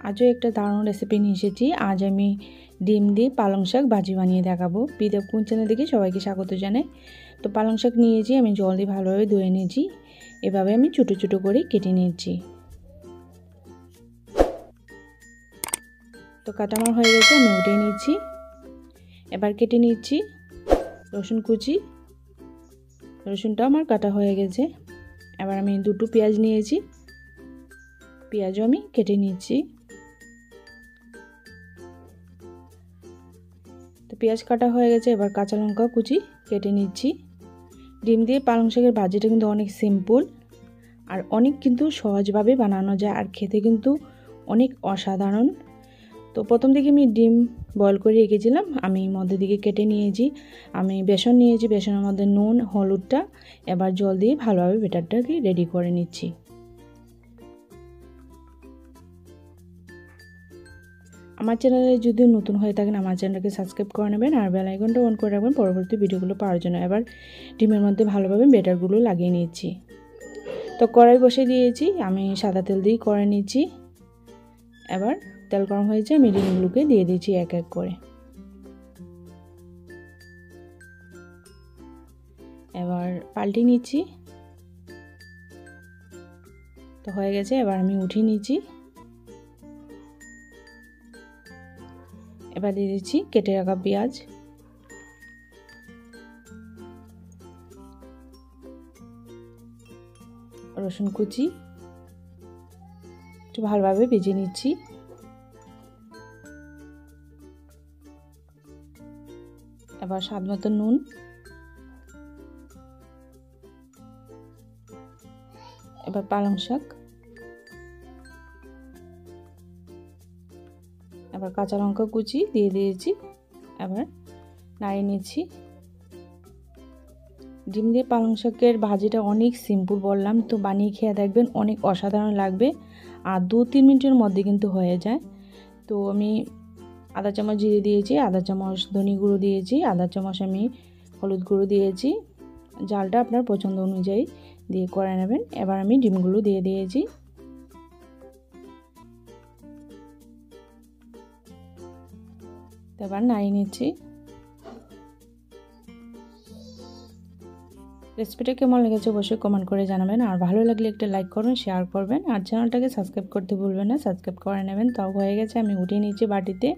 আজও একটা দারুণ রেসিপি নিয়ে এসেছি। আজ আমি ডিম দিয়ে পালং শাক ভাজি বানিয়ে দেখাবো। পিদেব কোন চ্যানেল থেকে সবাইকে স্বাগত জানাই। তো পালং শাক নিয়েছি, আমি জল দিয়ে ভালোভাবে ধুয়ে নিয়েছি। এভাবে আমি ছোটো ছোটো করে কেটে নিয়েছি। তো কাটা আমার হয়ে গেছে, আমি উঠিয়ে নিচ্ছি। এবার কেটে নিচ্ছি রসুন কুচি। রসুনটা আমার কাটা হয়ে গেছে। এবার আমি দুটো পেঁয়াজ নিয়েছি, পেঁয়াজও আমি কেটে নিচ্ছি। তো পেঁয়াজ কাটা হয়ে গেছে, এবার কাঁচা লঙ্কা কুচি কেটে নিচ্ছি। ডিম দিয়ে পালং শাকের ভাজিটা কিন্তু অনেক সিম্পল আর অনেক কিন্তু সহজভাবে বানানো যায়, আর খেতে কিন্তু অনেক অসাধারণ। তো প্রথম দিকে আমি ডিম বয়েল করে রেখেছিলাম, আমি মধ্যে দিকে কেটে নিয়েছি। আমি বেসন নিয়েছি, বেসনের মধ্যে নুন হলুদটা এবার জল দিয়ে ভালোভাবে ব্যাটারটাকে রেডি করে নিচ্ছি। আমার চ্যানেলে যদি নতুন হয়ে থাকেন আমার চ্যানেলকে সাবস্ক্রাইব করে নেবেন আর বেল আইকনটা অন করে রাখবেন পরবর্তী ভিডিওগুলো পাওয়ার জন্য। এবার ডিমের মধ্যে ভালোভাবে ব্যাটারগুলো লাগিয়ে নিচ্ছি। তো কড়াই বসিয়ে দিয়েছি, আমি সাদা তেল দিয়ে করে নিচ্ছি। এবার তেল গরম হয়েছে, আমি ডিমগুলোকে দিয়ে দিচ্ছি এক এক করে। এবার পাল্টে নিচ্ছি। তো হয়ে গেছে, এবার আমি উঠিয়ে নিচ্ছি। এবার দিয়ে দিচ্ছি কেটে রাখা পেঁয়াজ, রসুন কুচি, একটু ভালোভাবে ভেজে নিচ্ছি। এবার স্বাদ মতো নুন, এবার পালং শাক, এবার কাঁচা লঙ্কা কুচি দিয়ে দিয়েছি। এবার নাড়িয়ে নিচ্ছি। ডিম দিয়ে পালং শাকের ভাজিটা অনেক সিম্পল বললাম, তো বানিয়ে খেয়ে দেখবেন অনেক অসাধারণ লাগবে আর 2-3 মিনিটের মধ্যে কিন্তু হয়ে যায়। তো আমি আধা চামচ জিরে দিয়েছি, আধা চামচ ধনে গুঁড়ো দিয়েছি, আধা চামচ আমি হলুদ গুঁড়ো দিয়েছি। ঝালটা আপনার পছন্দ অনুযায়ী দিয়ে করে নেবেন। এবার আমি ডিমগুলো দিয়ে দিয়েছি। এবার নাড়িয়ে নিচ্ছি। রেসিপিটা কেমন লেগেছে অবশ্যই কমেন্ট করে জানাবেন, আর ভালো লাগলে একটা লাইক করবেন, শেয়ার করবেন, আর চ্যানেলটাকে সাবস্ক্রাইব করতে ভুলবেন না, সাবস্ক্রাইব করে নেবেন। তাও হয়ে গেছে, আমি উঠিয়ে নিচ্ছি বাটিতে।